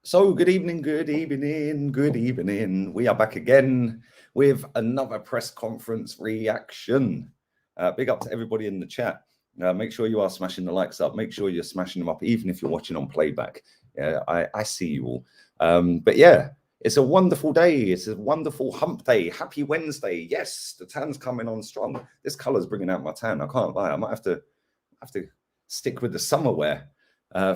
So, good evening, good evening, good evening. We are back again with another press conference reaction. Big up to everybody in the chat. Make sure you are smashing the likes up. Make sure you're smashing them up, even if you're watching on playback. Yeah, I see you all. But yeah, it's a wonderful day. It's a wonderful hump day. Happy Wednesday. Yes, the tan's coming on strong. This color's bringing out my tan. I can't lie. I might have to stick with the summer wear.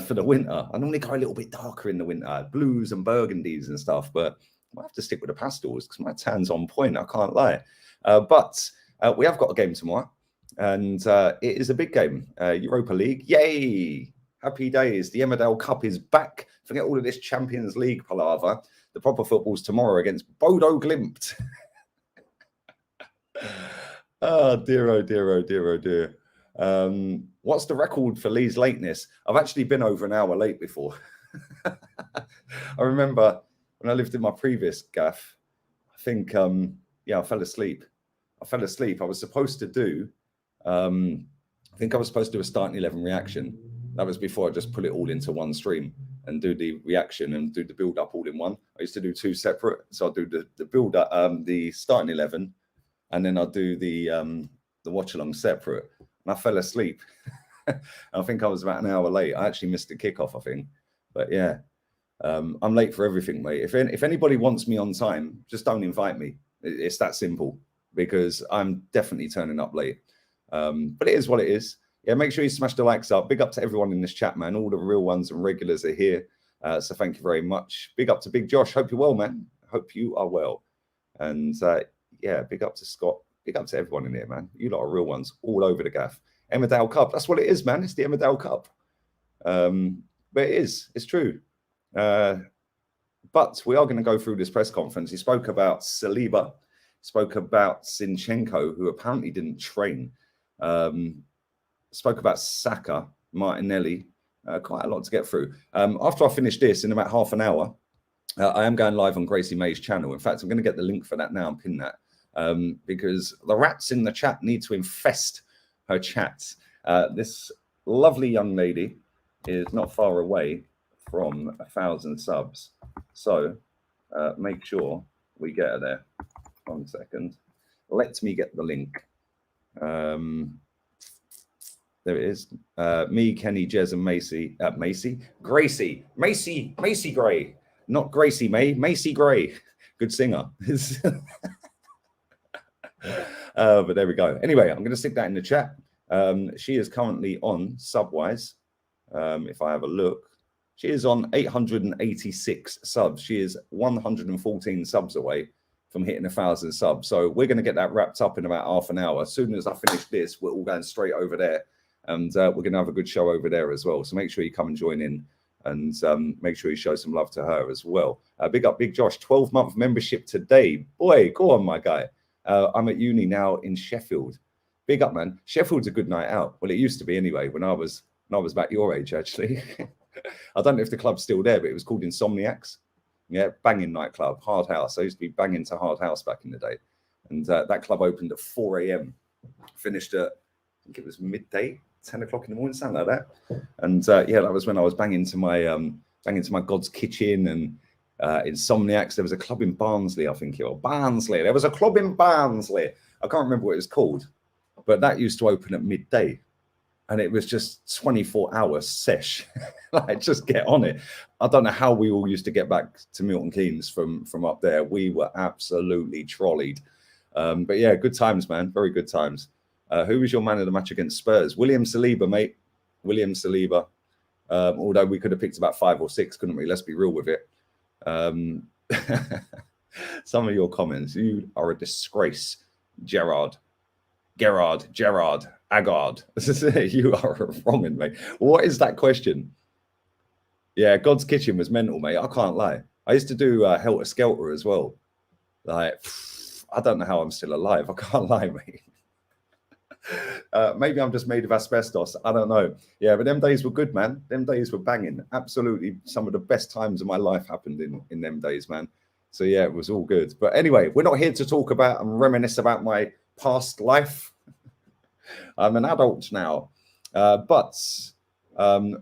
For the winter. I normally go a little bit darker in the winter, blues and burgundies and stuff, but I might have to stick with the pastels because my tan's on point, I can't lie. But we have got a game tomorrow, and it is a big game. Europa League, yay! Happy days. The Emmerdale Cup is back. Forget all of this Champions League palaver. The proper football's tomorrow against Bodo Glimt. Oh, dear, oh, dear, oh, dear, oh, dear. What's the record for Lee's lateness? I've actually been over an hour late before. I remember when I lived in my previous gaff, I think, I fell asleep. I was supposed to do, I think I was supposed to do a starting 11 reaction. That was before I just put it all into one stream and do the reaction and do the build up all in one. I used to do two separate. So I'll do the build up, the starting 11, and then I'll do the watch along separate. And I fell asleep. I think I was about an hour late. I actually missed the kickoff, I think. But yeah, I'm late for everything, mate. If anybody wants me on time, just don't invite me. It's that simple, because I'm definitely turning up late. But it is what it is. Yeah, make sure you smash the likes up. Big up to everyone in this chat, man. All the real ones and regulars are here. So thank you very much. Big up to Big Josh. Hope you're well, man. Hope you are well. And yeah, big up to Scott. Big up to everyone in here, man. You lot are real ones all over the gaff. Emmerdale Cup. That's what it is, man. It's the Emmerdale Cup. But it is. It's true. But we are going to go through this press conference. He spoke about Saliba. Spoke about Zinchenko, who apparently didn't train. Spoke about Saka, Martinelli. Quite a lot to get through. After I finish this in about half an hour, I am going live on Gracie May's channel. In fact, I'm going to get the link for that now and pin that. Because the rats in the chat need to infest her chats. This lovely young lady is not far away from 1,000 subs. So make sure we get her there. 1 second. Let me get the link. There it is. Me, Kenny, Jez, and Macy Gray. Not Gracie May, Macy Gray. Good singer. But there we go. Anyway, I'm going to stick that in the chat. She is currently on Subwise. If I have a look, she is on 886 subs. She is 114 subs away from hitting 1,000 subs. So we're going to get that wrapped up in about half an hour. As soon as I finish this, we're all going straight over there, and we're going to have a good show over there as well. So make sure you come and join in, and make sure you show some love to her as well. Big up, Big Josh. 12-month membership today. Boy, go on, my guy. I'm at uni now in Sheffield. Big up, man. Sheffield's a good night out. Well, it used to be anyway, when I was about your age, actually. I don't know if the club's still there, but it was called Insomniacs. Yeah, banging nightclub, Hard House. I used to be banging to Hard House back in the day. And that club opened at 4 a.m. Finished at, I think it was midday, 10 o'clock in the morning, something like that. And yeah, that was when I was banging to my God's Kitchen and Insomniacs. There was a club in Barnsley, I think. Barnsley. There was a club in Barnsley. I can't remember what it was called, but that used to open at midday, and it was just 24 hours sesh. Like, just get on it. I don't know how we all used to get back to Milton Keynes from up there. We were absolutely trolleyed. But yeah, good times, man. Very good times. Who was your man of the match against Spurs? William Saliba, mate. William Saliba. Although we could have picked about 5 or 6, couldn't we? Let's be real with it. Some of your comments. You are a disgrace, Gerard, Agard. You are wrong, mate. What is that question? Yeah, God's Kitchen was mental, mate. I can't lie. I used to do Helter Skelter as well. Like, I don't know how I'm still alive. I can't lie, mate. Maybe I'm just made of asbestos. I don't know. Yeah, but them days were good, man. Them days were banging. Absolutely, some of the best times of my life happened in them days, man. So yeah, it was all good. But anyway, we're not here to talk about and reminisce about my past life. I'm an adult now. But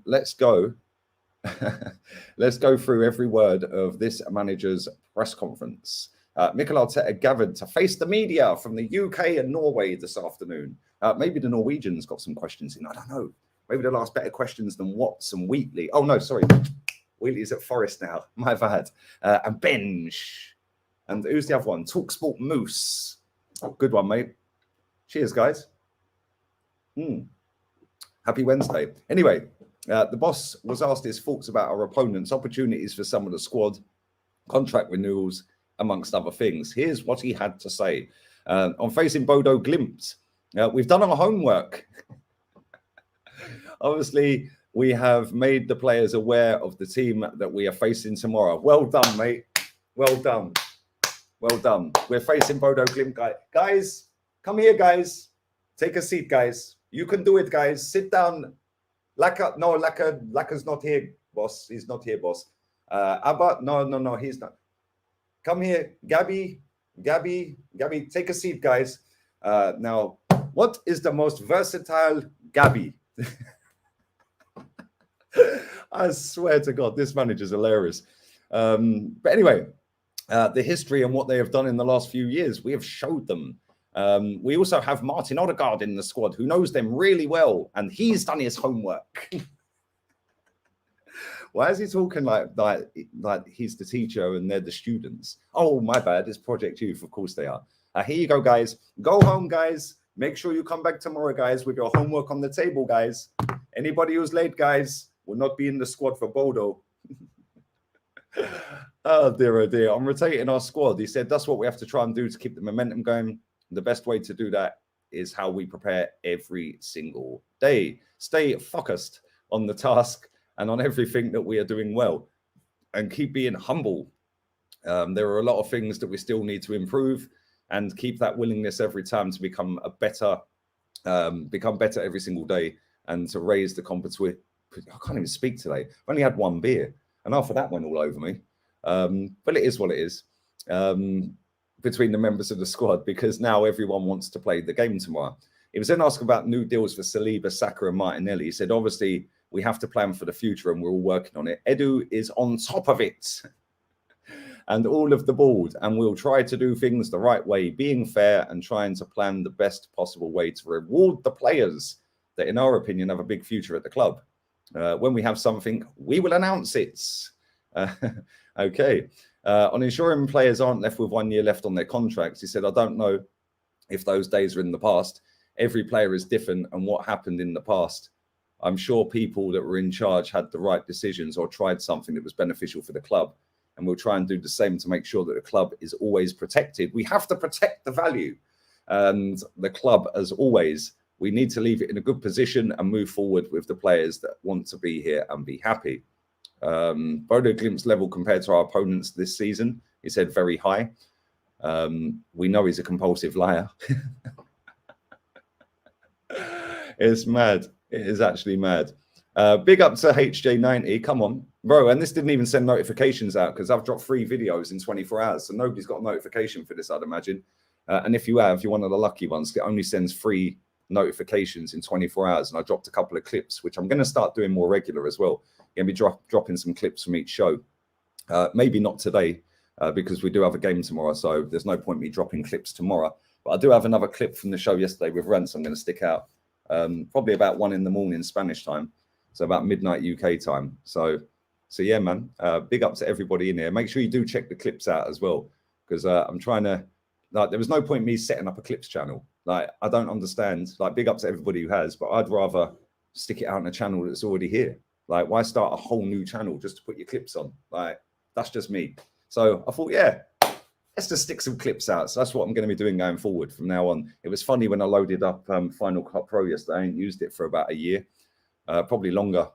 let's go Let's go through every word of this manager's press conference. Mikel Arteta gathered to face the media from the UK and Norway this afternoon. Maybe the Norwegians got some questions in. I don't know. Maybe they'll ask better questions than Watts and Wheatley. Oh, no, sorry. Wheatley's at Forest now. My bad. And Benj. And who's the other one? Talksport Moose. Oh, good one, mate. Cheers, guys. Happy Wednesday. Anyway, the boss was asked his thoughts about our opponents, opportunities for some of the squad, contract renewals, amongst other things. Here's what he had to say. On facing Bodo Glimt, we've done our homework. Obviously, we have made the players aware of the team that we are facing tomorrow. Well done, mate. Well done. Well done. We're facing Bodo Glimt, guys. Come here, guys. Take a seat, guys. You can do it, guys. Sit down. Laka's not here, boss. He's not here, boss. Abba, no, he's not. Come here, Gabby, take a seat, guys. Now, what is the most versatile Gabby? I swear to God, this manager's hilarious. But anyway, the history and what they have done in the last few years, we have showed them. We also have Martin Odegaard in the squad, who knows them really well, and he's done his homework. Why is he talking like he's the teacher and they're the students? Oh, my bad. It's Project Youth. Of course they are. Here you go, guys. Go home, guys. Make sure you come back tomorrow, guys, with your homework on the table, guys. Anybody who's late, guys, will not be in the squad for Bodo. Oh, dear. I'm rotating our squad. He said that's what we have to try and do to keep the momentum going. The best way to do that is how we prepare every single day. Stay focused on the task and on everything that we are doing well, and keep being humble. There are a lot of things that we still need to improve, and keep that willingness every time to become better every single day, and to raise the competition. I can't even speak today. I've only had one beer, and after that went all over me. But it is what it is between the members of the squad, because now everyone wants to play the game tomorrow. He was then asked about new deals for Saliba, Saka, and Martinelli. He said, obviously, we have to plan for the future, and we're all working on it. Edu is on top of it, and all of the board, and we'll try to do things the right way, being fair and trying to plan the best possible way to reward the players that, in our opinion, have a big future at the club. When we have something, we will announce it. Okay. On ensuring players aren't left with 1 year left on their contracts, he said, I don't know if those days are in the past. Every player is different, and what happened in the past, I'm sure people that were in charge had the right decisions or tried something that was beneficial for the club. And we'll try and do the same to make sure that the club is always protected. We have to protect the value. And the club, as always, we need to leave it in a good position and move forward with the players that want to be here and be happy. Bodo Glimt's level compared to our opponents this season, he said, very high. We know he's a compulsive liar. It's mad. It is actually mad. Big up to HJ90. Come on, bro. And this didn't even send notifications out because I've dropped 3 videos in 24 hours. So nobody's got a notification for this, I'd imagine. And if you have, you're one of the lucky ones. It only sends 3 notifications in 24 hours. And I dropped a couple of clips, which I'm going to start doing more regular as well. Going to be dropping some clips from each show. Maybe not today because we do have a game tomorrow. So there's no point me dropping clips tomorrow. But I do have another clip from the show yesterday with Rance I'm going to stick out. Probably about 1 a.m. Spanish time. So about midnight UK time. So yeah, man, big up to everybody in here. Make sure you do check the clips out as well. Because I'm trying to, like, there was no point me setting up a clips channel. Like, I don't understand. Like, big up to everybody who has, but I'd rather stick it out on a channel that's already here. Like, why start a whole new channel just to put your clips on? Like, that's just me. So I thought, yeah, let's just stick some clips out. So that's what I'm going to be doing going forward from now on. It was funny when I loaded up Final Cut Pro yesterday. I ain't used it for about a year, probably longer.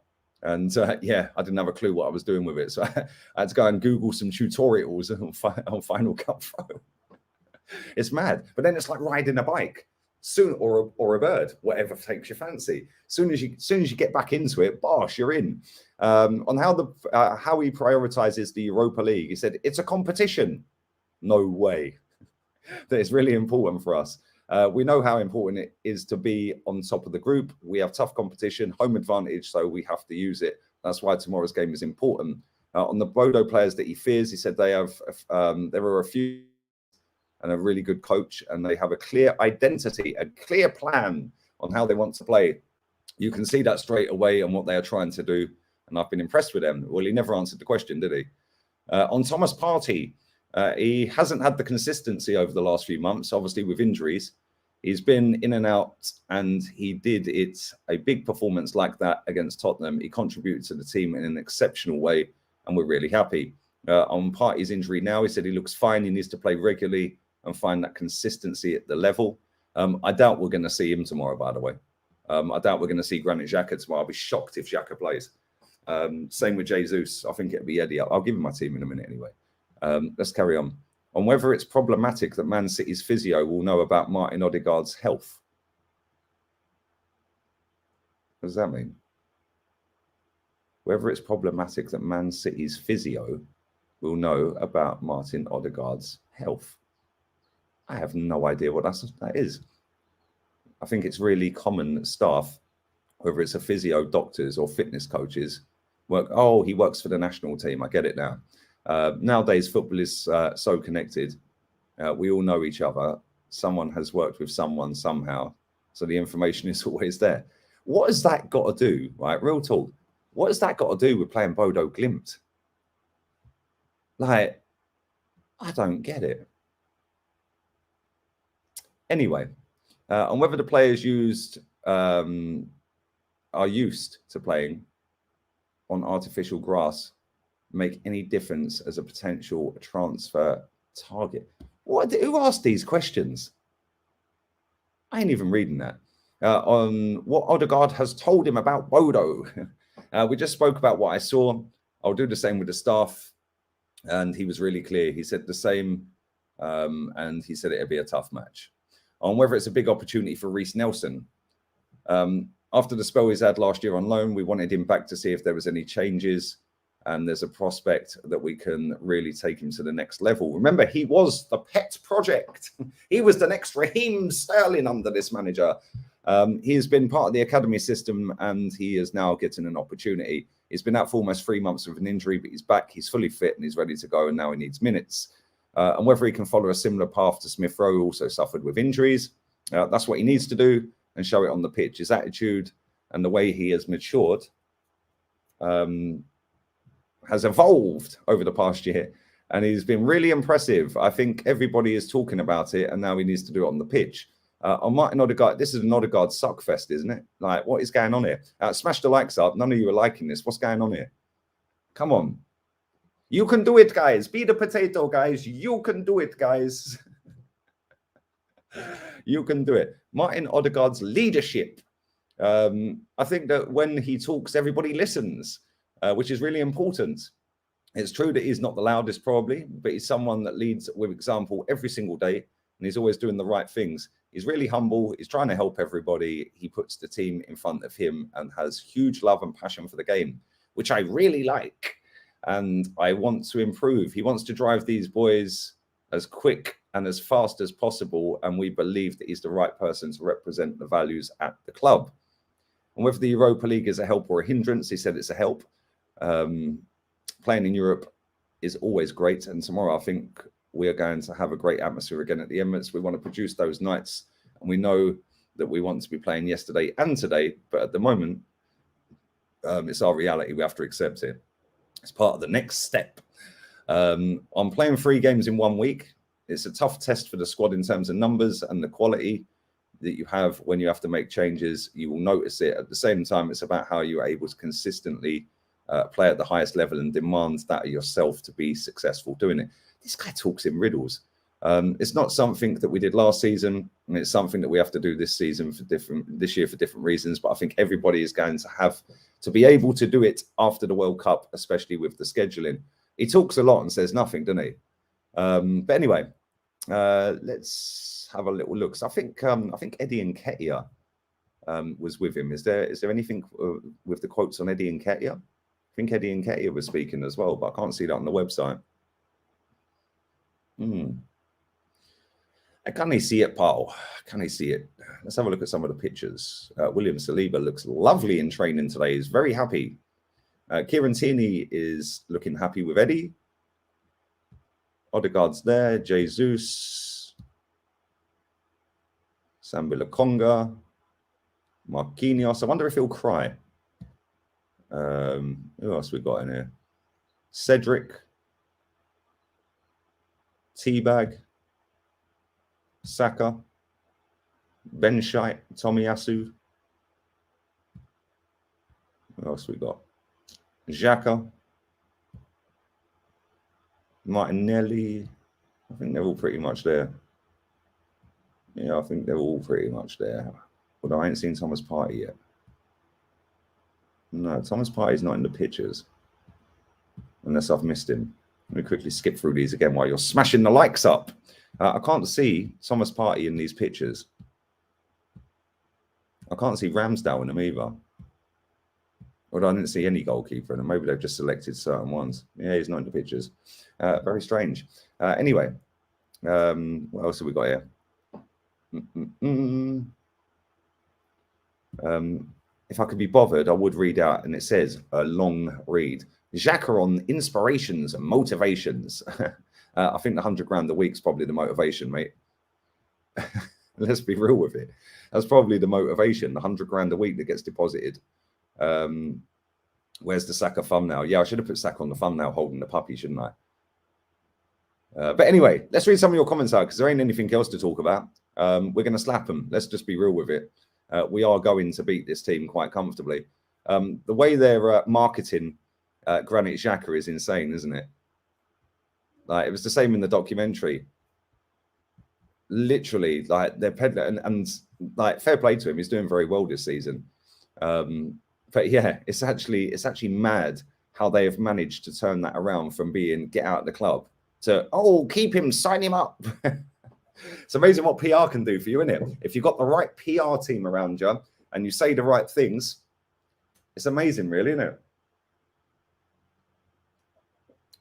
And yeah, I didn't have a clue what I was doing with it. So I had to go and Google some tutorials on Final Cut Pro. It's mad. But then it's like riding a bike. Soon, or a bird, whatever takes your fancy. Soon as you get back into it, bosh, you're in. On how he prioritizes the Europa League, he said it's a competition. No way. That is really important for us. We know how important it is to be on top of the group. We have tough competition, home advantage, so we have to use it. That's why tomorrow's game is important. On the Bodo players that he fears, he said they have there are a few and a really good coach, and they have a clear identity, a clear plan on how they want to play. You can see that straight away on what they are trying to do, and I've been impressed with them. Well, he never answered the question, did he? On Thomas Partey, he hasn't had the consistency over the last few months, obviously with injuries. He's been in and out, and he did a big performance like that against Tottenham. He contributed to the team in an exceptional way, and we're really happy. On Partey's injury now, he said he looks fine. He needs to play regularly and find that consistency at the level. I doubt we're going to see him tomorrow, by the way. I doubt we're going to see Granit Xhaka tomorrow. I'll be shocked if Xhaka plays. Same with Jesus. I think it'll be Eddie. I'll give him my team in a minute anyway. Let's carry on. On whether it's problematic that Man City's physio will know about Martin Odegaard's health. What does that mean? Whether it's problematic that Man City's physio will know about Martin Odegaard's health. I have no idea what that is. I think it's really common that staff, whether it's a physio, doctors or fitness coaches, he works for the national team. I get it now. Nowadays, football is so connected. We all know each other. Someone has worked with someone somehow. So the information is always there. What has that got to do, right? Real talk. What has that got to do with playing Bodo Glimt? Like, I don't get it. Anyway, on whether the players are used to playing on artificial grass make any difference as a potential transfer target. Who asked these questions? I ain't even reading that. On what Odegaard has told him about Bodo. We just spoke about what I saw. I'll do the same with the staff. And he was really clear. He said the same. And he said it'd be a tough match. On whether it's a big opportunity for Reece Nelson. After the spell he's had last year on loan, we wanted him back to see if there was any changes. And there's a prospect that we can really take him to the next level. Remember, he was the pet project. He was the next Raheem Sterling under this manager. He has been part of the academy system, and he is now getting an opportunity. He's been out for almost 3 months with an injury, but he's back. He's fully fit and he's ready to go, and now he needs minutes. And whether he can follow a similar path to Smith Rowe, who also suffered with injuries. That's what he needs to do and show it on the pitch. His attitude and the way he has matured has evolved over the past year, and he's been really impressive. I think everybody is talking about it, and now he needs to do it on the pitch. On Martin Odegaard, this is an Odegaard suckfest, isn't it? Like, what is going on here? Smash the likes up. None of you are liking this. What's going on here? Come on. You can do it, guys. Be the potato, guys. You can do it, guys. You can do it. Martin Odegaard's leadership. I think that when he talks, everybody listens, which is really important. It's true that he's not the loudest, probably, but he's someone that leads with example every single day, and he's always doing the right things. He's really humble. He's trying to help everybody. He puts the team in front of him and has huge love and passion for the game, which I really like. And I want to improve. He wants to drive these boys as quick and as fast as possible. And we believe that he's the right person to represent the values at the club. And whether the Europa League is a help or a hindrance, he said it's a help. Playing in Europe is always great. And tomorrow, I think we are going to have a great atmosphere again at the Emirates. We want to produce those nights. And we know that we want to be playing yesterday and today. But at the moment, it's our reality. We have to accept it. It's part of the next step. I'm playing 3 games in 1 week. It's a tough test for the squad in terms of numbers and the quality that you have when you have to make changes. You will notice it. At the same time, it's about how you are able to consistently play at the highest level and demand that of yourself to be successful doing it. This guy talks in riddles. It's not something that we did last season, and it's something that we have to do this season this year for different reasons. But I think everybody is going to have to be able to do it after the World Cup, especially with the scheduling. He talks a lot and says nothing, doesn't he? But anyway, let's have a little look. So I think Eddie Nketiah was with him. Is there anything with the quotes on Eddie Nketiah? I think Eddie Nketiah was speaking as well, but I can't see that on the website. Can he see it, Paul? Can he see it? Let's have a look at some of the pictures. William Saliba looks lovely in training today. He's very happy. Kieran Tierney is looking happy with Eddie. Odegaard's there. Jesus. Sambila Conga. Marquinhos. I wonder if he'll cry. Who else we got in here? Cedric. Teabag. Saka. Ben Scheidt. Tomiyasu. What else we got? Xhaka. Martinelli. I think they're all pretty much there. Yeah, I think they're all pretty much there. Although I ain't seen Thomas Partey yet. No, Thomas Partey's not in the pictures. Unless I've missed him. Let me quickly skip through these again while you're smashing the likes up. I can't see Thomas Partey in these pictures. I can't see Ramsdale in them either. Although I didn't see any goalkeeper in them. Maybe they've just selected certain ones. Yeah, he's not in the pictures. Very strange. Anyway, what else have we got here? If I could be bothered, I would read out, and it says a long read. Xhaka on inspirations and motivations. I think the 100 grand a week is probably the motivation, mate. Let's be real with it. That's probably the motivation, the 100 grand a week that gets deposited. Where's the Saka thumbnail? Yeah, I should have put Saka on the thumbnail holding the puppy, shouldn't I? But anyway, let's read some of your comments out because there ain't anything else to talk about. We're going to slap them. Let's just be real with it. We are going to beat this team quite comfortably. The way they're marketing Granit Xhaka is insane, isn't it? Like, it was the same in the documentary. Literally, like, they're peddling, and like, fair play to him. He's doing very well this season. But yeah, it's actually mad how they have managed to turn that around from being get out of the club to, oh, keep him, sign him up. It's amazing what PR can do for you, isn't it? If you've got the right PR team around you and you say the right things, it's amazing, really, isn't it?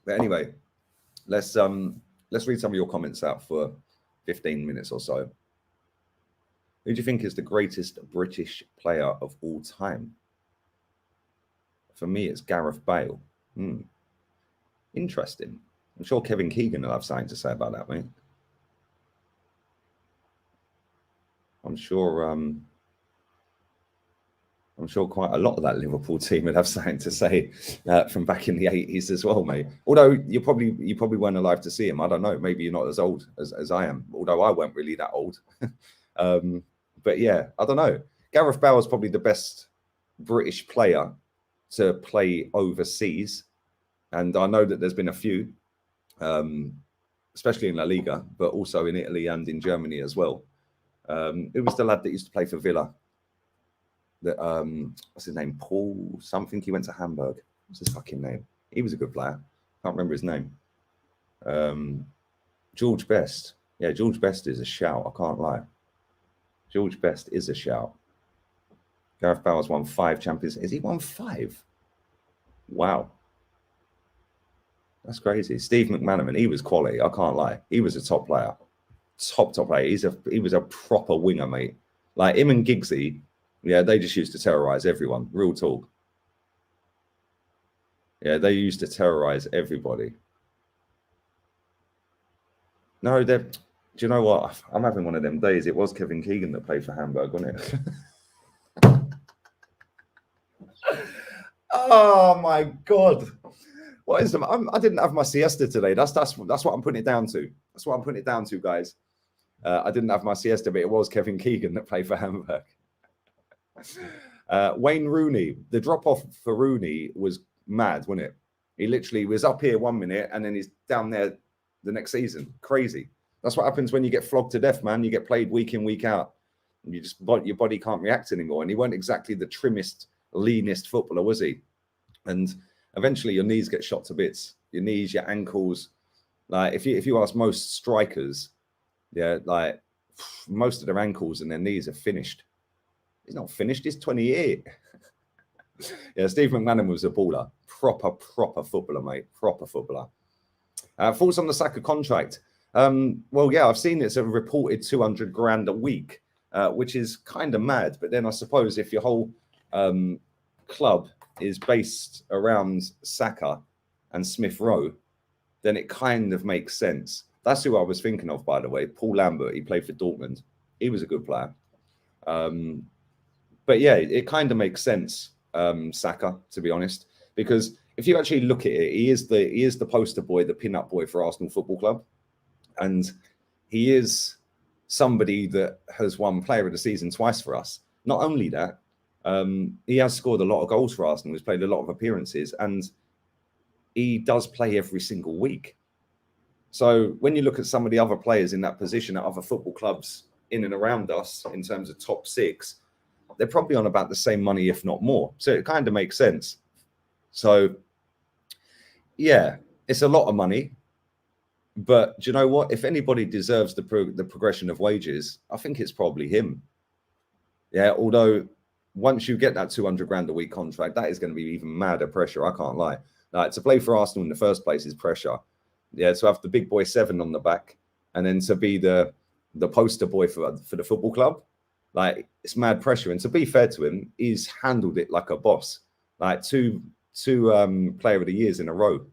But anyway, let's read some of your comments out for 15 minutes or so. Who do you think is the greatest British player of all time? For me, it's Gareth Bale. Interesting. I'm sure Kevin Keegan will have something to say about that, mate. I'm sure quite a lot of that Liverpool team would have something to say from back in the 80s as well, mate. Although you probably weren't alive to see him. I don't know. Maybe you're not as old as I am. Although I weren't really that old. But yeah, I don't know. Gareth Bale is probably the best British player to play overseas, and I know that there's been a few, especially in La Liga, but also in Italy and in Germany as well. Who was the lad that used to play for Villa? What's his name? Paul something. He went to Hamburg. What's his fucking name? He was a good player. Can't remember his name. George Best. Yeah, George Best is a shout. I can't lie. George Best is a shout. Gareth Bale's won 5 Champions. Is he won 5? Wow. That's crazy. Steve McManaman, he was quality. I can't lie. He was a top player. Top player. He was a proper winger, mate. Like him and Giggsy, yeah, they just used to terrorize everyone. Real talk. Yeah, they used to terrorize everybody. No, do you know what? I'm having one of them days. It was Kevin Keegan that played for Hamburg, wasn't it? Oh my God. What is them? I didn't have my siesta today. That's what I'm putting it down to. That's what I'm putting it down to, guys. I didn't have my siesta, but it was Kevin Keegan that played for Hamburg. Wayne Rooney. The drop-off for Rooney was mad, wasn't it? He literally was up here 1 minute and then he's down there the next season. Crazy. That's what happens when you get flogged to death, man. You get played week in, week out. And your body can't react anymore. And he weren't exactly the trimmest, leanest footballer, was he? And eventually your knees get shot to bits. Your knees, your ankles. Like if you ask most strikers, yeah, like most of their ankles and their knees are finished. He's not finished. He's 28. Yeah, Steve McManaman was a baller. Proper footballer, mate. Proper footballer. Thoughts on the Saka contract? Well, yeah, I've seen it's a reported 200 grand a week, which is kind of mad. But then I suppose if your whole club is based around Saka and Smith Rowe, then it kind of makes sense. That's who I was thinking of, by the way. Paul Lambert, he played for Dortmund. He was a good player. But yeah, it kind of makes sense, Saka, to be honest, because if you actually look at it, he is the poster boy, the pin-up boy for Arsenal Football Club. And he is somebody that has won Player of the Season twice for us. Not only that, he has scored a lot of goals for Arsenal. He's played a lot of appearances, and he does play every single week. So when you look at some of the other players in that position at other football clubs in and around us, in terms of top six, they're probably on about the same money, if not more. So it kind of makes sense. So yeah, it's a lot of money. But do you know what? If anybody deserves the progression of wages, I think it's probably him. Yeah, although once you get that 200 grand a week contract, that is going to be even madder pressure. I can't lie. Like, to play for Arsenal in the first place is pressure. Yeah, to have the big boy 7 on the back, and then to be the poster boy for the football club, like, it's mad pressure. And to be fair to him, he's handled it like a boss. Like two Player of the Years in a row.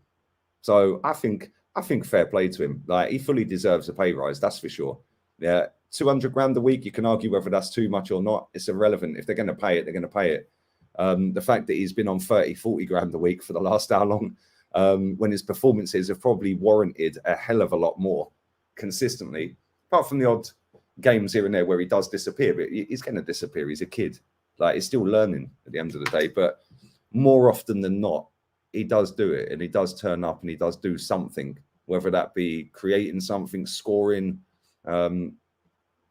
So I think fair play to him. Like, he fully deserves a pay rise, that's for sure. Yeah, 200 grand a week, you can argue whether that's too much or not. It's irrelevant. If they're going to pay it, they're going to pay it. The fact that he's been on 30, 40 grand a week for the last how long, when his performances have probably warranted a hell of a lot more consistently, apart from the odd games here and there where he does disappear, but he's going to disappear. He's a kid. Like, he's still learning at the end of the day, but more often than not, he does do it, and he does turn up, and he does do something, whether that be creating something, scoring,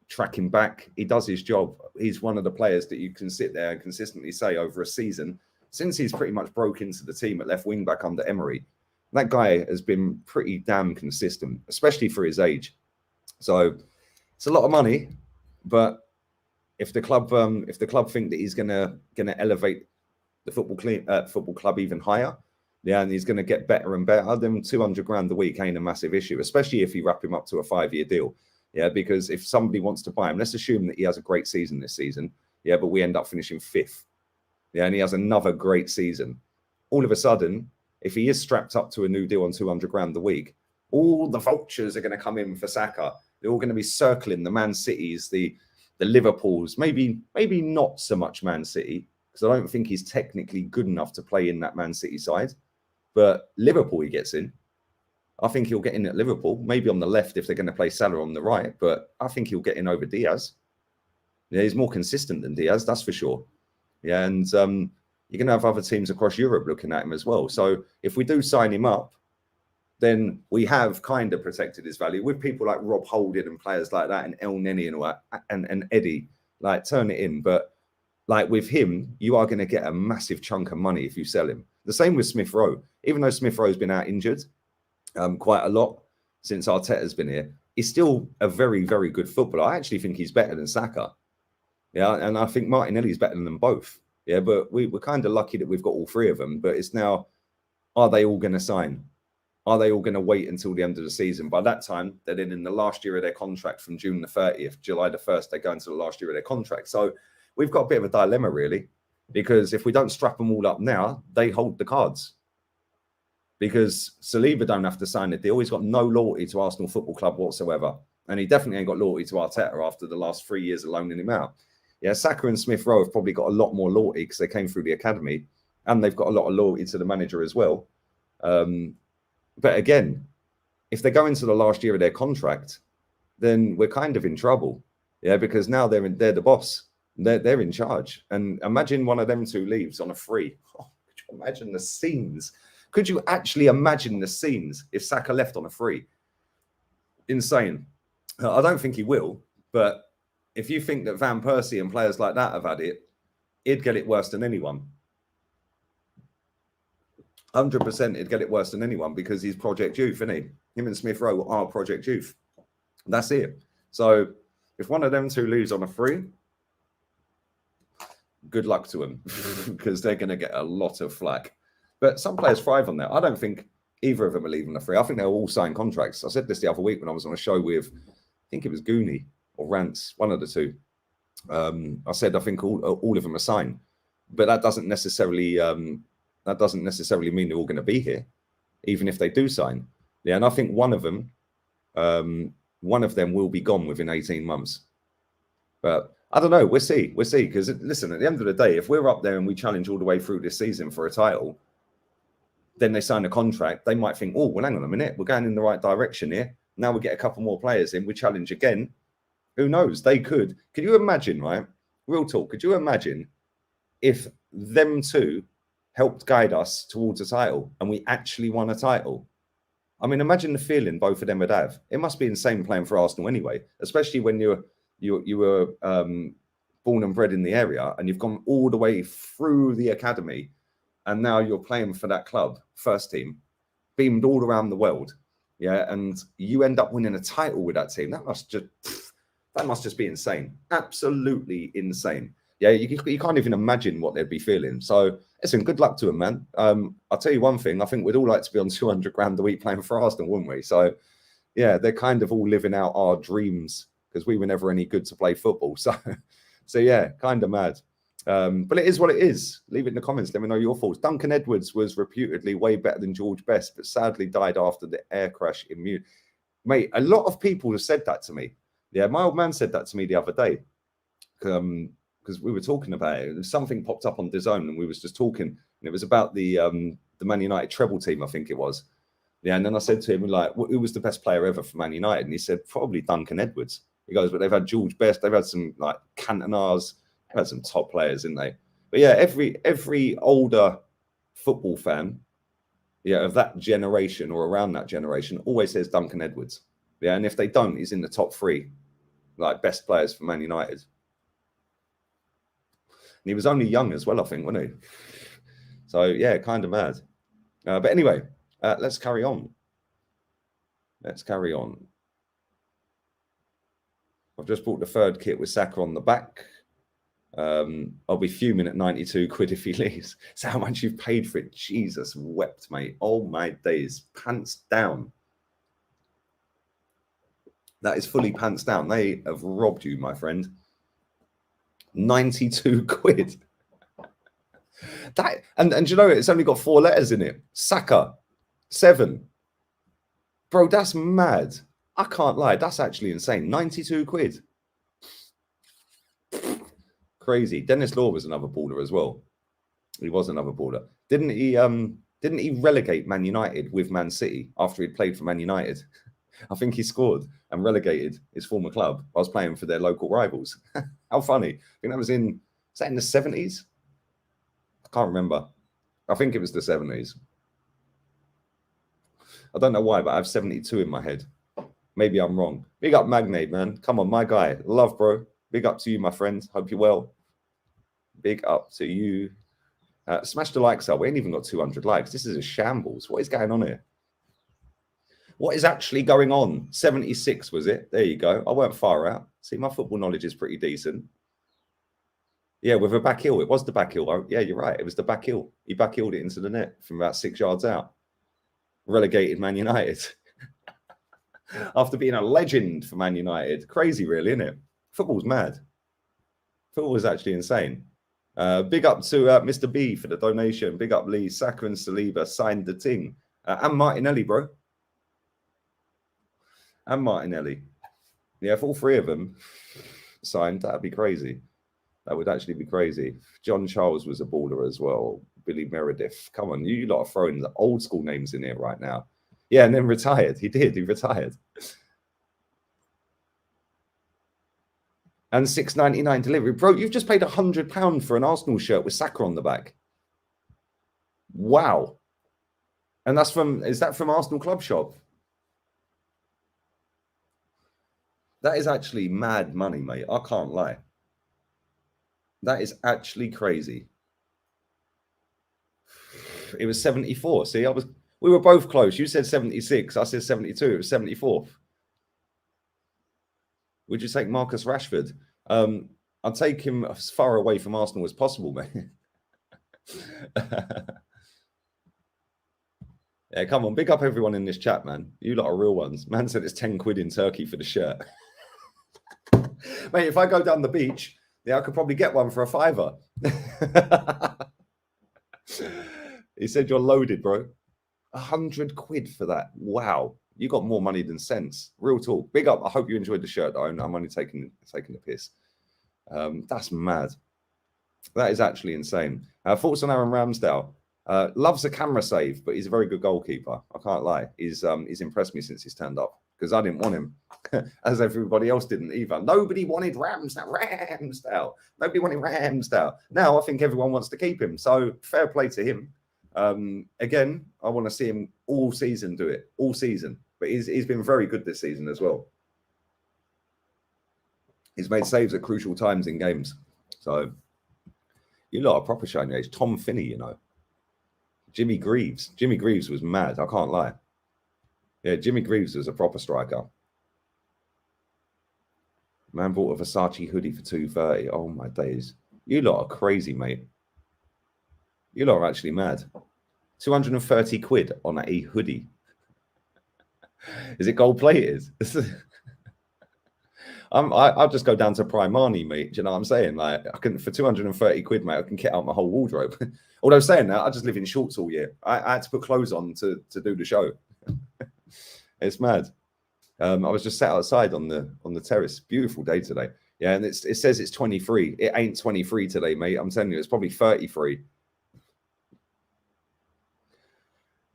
tracking back. He does his job. He's one of the players that you can sit there and consistently say over a season, since he's pretty much broke into the team at left wing back under Emery, that guy has been pretty damn consistent, especially for his age. So it's a lot of money, but if the club think that he's gonna elevate the football club even higher, yeah, and he's going to get better and better, then 200 grand a week ain't a massive issue, especially if you wrap him up to a 5-year deal. Yeah, because if somebody wants to buy him, let's assume that he has a great season this season. Yeah, but we end up finishing 5th. Yeah, and he has another great season. All of a sudden, if he is strapped up to a new deal on 200 grand a week, all the vultures are going to come in for Saka. They're all going to be circling the Man Cities, the Liverpools, maybe not so much Man City, because I don't think he's technically good enough to play in that Man City side. But Liverpool, he gets in. I think he'll get in at Liverpool, maybe on the left if they're going to play Salah on the right. But I think he'll get in over Diaz. Yeah, he's more consistent than Diaz, that's for sure. Yeah, and you're going to have other teams across Europe looking at him as well. So if we do sign him up, then we have kind of protected his value with people like Rob Holding and players like that, and El Neni and all that, and Eddie. Like, turn it in. But like, with him, you are going to get a massive chunk of money if you sell him. The same with Smith Rowe. Even though Smith Rowe's been out injured quite a lot since Arteta's been here, he's still a very, very good footballer. I actually think he's better than Saka. Yeah, and I think Martinelli's better than them both. Yeah, but we're kind of lucky that we've got all 3 of them. But it's now, are they all going to sign? Are they all going to wait until the end of the season? By that time, they're in the last year of their contract from June the 30th, July the 1st, they go into the last year of their contract. So we've got a bit of a dilemma, really. Because if we don't strap them all up now, they hold the cards. Because Saliba don't have to sign a deal. He's got no loyalty to Arsenal Football Club whatsoever. And he definitely ain't got loyalty to Arteta after the last 3 years of loaning him out. Yeah, Saka and Smith Rowe have probably got a lot more loyalty because they came through the academy. And they've got a lot of loyalty to the manager as well. But again, if they go into the last year of their contract, then we're kind of in trouble. Yeah, because now they're the boss. They're in charge. And imagine one of them 2 leaves on a free. Oh, could you imagine the scenes? Could you actually imagine the scenes if Saka left on a free? Insane. I don't think he will. But if you think that Van Persie and players like that have had it, he'd get it worse than anyone. 100% he'd get it worse than anyone because he's Project Youth, isn't he? Him and Smith Rowe are Project Youth. That's it. So if one of them 2 leaves on a free, good luck to them because they're going to get a lot of flack. But some players thrive on that. I don't think either of them are leaving the free. I think they'll all sign contracts. I said this the other week when I was on a show with, I think it was Goonie or Rance, one of the 2. I said I think all of them are signed. But that doesn't necessarily mean they're all going to be here, even if they do sign. Yeah, and I think one of them will be gone within 18 months. But I don't know. We'll see. Because listen, at the end of the day, if we're up there and we challenge all the way through this season for a title, then they sign a contract. They might think, oh, well, hang on a minute, we're going in the right direction here. Now we get a couple more players in, we challenge again. Who knows? They could. Could you imagine, right? Real talk. Could you imagine if them two helped guide us towards a title and we actually won a title? I mean, imagine the feeling both of them would have. It must be insane playing for Arsenal anyway, especially when you were born and bred in the area and you've gone all the way through the academy and now you're playing for that club, first team, beamed all around the world. Yeah, and you end up winning a title with that team. That must just be insane. Absolutely insane. Yeah, you can't even imagine what they'd be feeling. So, listen, good luck to them, man. I'll tell you one thing. I think we'd all like to be on 200 grand a week playing for Arsenal, wouldn't we? So, yeah, they're kind of all living out our dreams because we were never any good to play football. So yeah, kind of mad. But it is what it is. Leave it in the comments. Let me know your thoughts. Duncan Edwards was reputedly way better than George Best, but sadly died after the air crash in Munich. Mate, a lot of people have said that to me. Yeah, my old man said that to me the other day. Because we were talking about it. Something popped up on DAZN and we was just talking. And it was about the Man United treble team, I think it was. Yeah, and then I said to him, like, who was the best player ever for Man United? And he said, probably Duncan Edwards. He goes, but they've had George Best. They've had some, like, Cantonars. They've had some top players, didn't they? But, yeah, every older football fan, yeah, of that generation or around that generation always says Duncan Edwards. Yeah, and if they don't, he's in the top three, like, best players for Man United. And he was only young as well, I think, wasn't he? So, yeah, kind of mad. But anyway, let's carry on. I've just bought the third kit with Saka on the back. I'll be fuming at 92 quid if he leaves. So how much you've paid for it? Jesus wept, mate. Oh, my days. Pants down. That is fully pants down. They have robbed you, my friend. 92 quid. That and you know it's only got 4 letters in it. Saka 7. Bro, that's mad. I can't lie. That's actually insane. 92 quid. Crazy. Dennis Law was another baller as well. He was another baller. Didn't he relegate Man United with Man City after he'd played for Man United? I think he scored and relegated his former club whilst playing for their local rivals. How funny. I think that was in the 70s? I can't remember. I think it was the 70s. I don't know why, but I have 72 in my head. Maybe I'm wrong. Big up Magnate, man. Come on, my guy. Love, bro. Big up to you, my friend. Hope you're well. Big up to you. Smash the likes up. We ain't even got 200 likes. This is a shambles. What is going on here? What is actually going on? 76, was it? There you go. I weren't far out. See, my football knowledge is pretty decent. Yeah, with a back heel. It was the back heel. Oh, yeah, you're right. It was the back heel. He back heeled it into the net from about 6 yards out. Relegated Man United. After being a legend for Man United. Crazy, really, isn't it? Football's mad. Football is actually insane. Big up to Mr. B for the donation. Big up Lee. Saka and Saliba signed the ting. And Martinelli, bro. And Martinelli. Yeah, if all 3 of them signed, that'd be crazy. That would actually be crazy. John Charles was a baller as well. Billy Meredith. Come on, you lot are throwing the old school names in here right now. Yeah, and then retired. He did. He retired. And £6.99 delivery. Bro, you've just paid £100 for an Arsenal shirt with Saka on the back. Wow. And that's is that from Arsenal Club Shop? That is actually mad money, mate. I can't lie. That is actually crazy. It was 74. See, we were both close. You said 76. I said 72. It was 74. Would you take Marcus Rashford? I'll take him as far away from Arsenal as possible, mate. Yeah, come on. Big up everyone in this chat, man. You lot are real ones. Man said it's 10 quid in Turkey for the shirt. Mate, if I go down the beach, Yeah, I could probably get one for a fiver. He said you're loaded, bro. 100 quid for that. Wow. You got more money than sense. Real talk. Big up. I hope you enjoyed the shirt, though. I'm only taking the piss. That's mad. That is actually insane. Thoughts on Aaron Ramsdale? Loves a camera save, but he's a very good goalkeeper. I can't lie. He's impressed me since he's turned up because I didn't want him, as everybody else didn't either. Nobody wanted Ramsdale. Nobody wanted Ramsdale. Now I think everyone wants to keep him. So fair play to him. Again, I want to see him all season do it, all season. But he's been very good this season as well. He's made saves at crucial times in games. So you lot are proper showing your age. Tom Finney, you know. Jimmy Greaves. Jimmy Greaves was mad. I can't lie. Yeah, Jimmy Greaves was a proper striker. Man bought a Versace hoodie for $230. Oh my days. You lot are crazy, mate. You lot are actually mad. 230 quid on a hoodie. Is it gold plated? I'll just go down to Primani, mate. Do you know what I'm saying? Like, I can, for 230 quid, mate, I can kit out my whole wardrobe. Although saying that, I just live in shorts all year. I had to put clothes on to do the show. It's mad. I was just sat outside on the terrace. Beautiful day today. Yeah, and it says it's 23. It ain't 23 today, mate. I'm telling you, it's probably 33.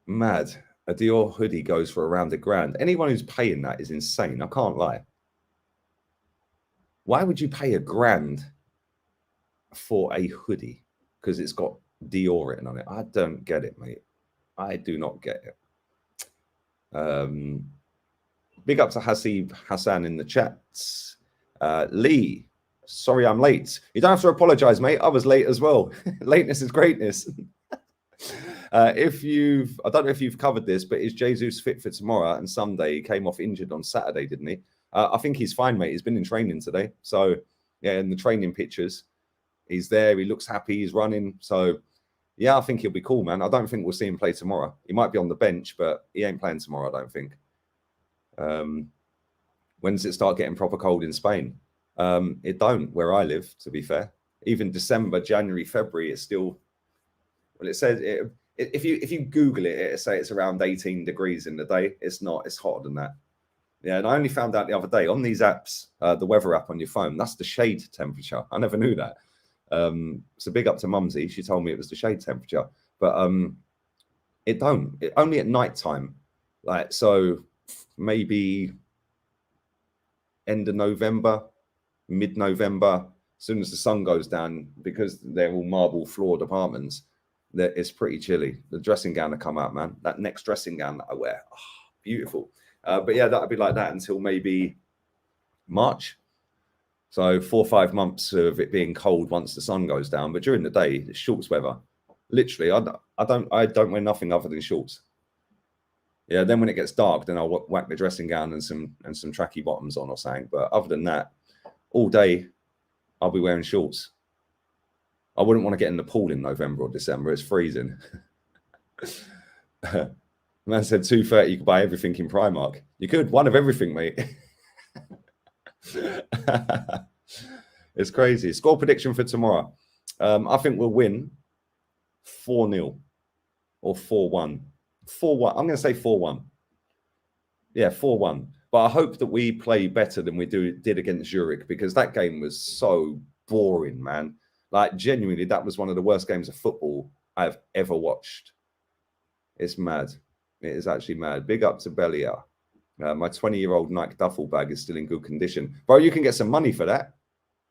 Mad. A Dior hoodie goes for around £1,000. Anyone who's paying that is insane. I can't lie. Why would you pay £1,000 for a hoodie? Because it's got Dior written on it. I don't get it, mate. I do not get it. Big up to Hasib Hassan in the chats. Lee, sorry I'm late. You don't have to apologize, mate. I was late as well. Lateness is greatness. I don't know if you've covered this, but is Jesus fit for tomorrow and Sunday? He came off injured on Saturday, didn't he? I think he's fine, mate. He's been in training today. So, yeah, in the training pictures, he's there. He looks happy. He's running. So, yeah, I think he'll be cool, man. I don't think we'll see him play tomorrow. He might be on the bench, but he ain't playing tomorrow, I don't think. When does it start getting proper cold in Spain? It don't, where I live, to be fair. Even December, January, February, it's still... Well, it says... If you Google it, it'll say it's around 18 degrees in the day. It's not. It's hotter than that. Yeah, and I only found out the other day on these apps, the weather app on your phone, that's the shade temperature. I never knew that. So big up to Mumsy. She told me it was the shade temperature. But it don't. Only at night time. Like, so maybe end of November, mid-November, as soon as the sun goes down, because they're all marble floored apartments, that it's pretty chilly. The dressing gown to come out, man. That next dressing gown that I wear, oh, beautiful. But yeah, that'll be like that until maybe March. So 4 or 5 months of it being cold once the sun goes down. But during the day, it's shorts weather. Literally, I don't wear nothing other than shorts. Yeah, then when it gets dark, then I'll whack the dressing gown and some tracky bottoms on or something. But other than that, all day I'll be wearing shorts. I wouldn't want to get in the pool in November or December. It's freezing. Man said 230, you could buy everything in Primark. You could, one of everything, mate. It's crazy. Score prediction for tomorrow. I think we'll win 4-0 or 4-1. 4-1. I'm going to say 4-1. Yeah, 4-1. But I hope that we play better than we did against Zurich, because that game was so boring, man. Like, genuinely, that was one of the worst games of football I've ever watched. It's mad. It is actually mad. Big up to Belia. My 20-year-old Nike duffel bag is still in good condition. Bro, you can get some money for that.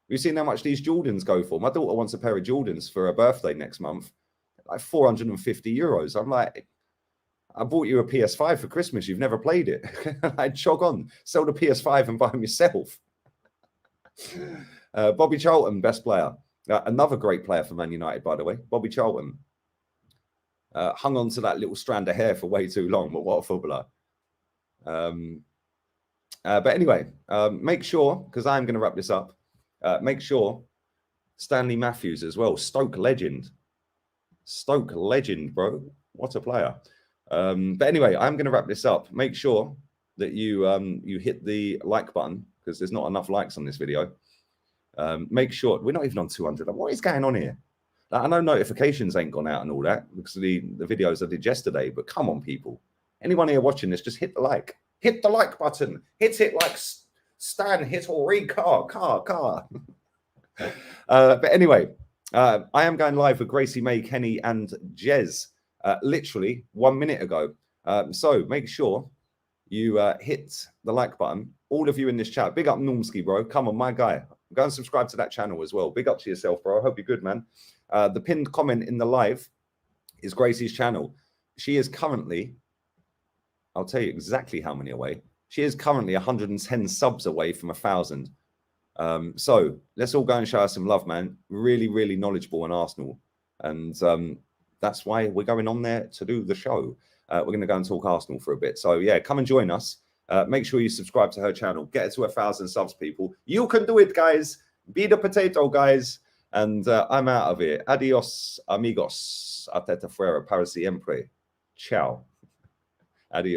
You've seen how much these Jordans go for. My daughter wants a pair of Jordans for her birthday next month. Like 450 euros. I'm like, I bought you a PS5 for Christmas. You've never played it. I'd jog on. Sell the PS5 and buy them yourself. Bobby Charlton, best player. Another great player for Man United, by the way. Bobby Charlton. Hung on to that little strand of hair for way too long, but what a footballer. But anyway, make sure, because I'm going to wrap this up, make sure Stanley Matthews as well. Stoke legend. Stoke legend, bro. What a player. But anyway, I'm going to wrap this up. Make sure that you hit the like button, because there's not enough likes on this video. Make sure we're not even on 200. What is going on here? I know notifications ain't gone out and all that because of the videos I did yesterday, but come on, people. Anyone here watching this, just hit the like. Hit the like button. Hit it like Stan hit or read car. But anyway, I am going live with Gracie May, Kenny, and Jez literally 1 minute ago. So make sure you hit the like button. All of you in this chat, big up Normski, bro. Come on, my guy. Go and subscribe to that channel as well. Big up to yourself, bro. I hope you're good, man. The pinned comment in the live is Gracie's channel. She is currently, I'll tell you exactly how many away. She is currently 110 subs away from 1,000. So let's all go and show her some love, man. Really, really knowledgeable on Arsenal. And that's why we're going on there to do the show. We're going to go and talk Arsenal for a bit. So yeah, come and join us. Make sure you subscribe to her channel. Get it to 1,000 subs, people. You can do it, guys. Be the potato, guys. And I'm out of here. Adios, amigos. Ateta fuera para siempre. Ciao.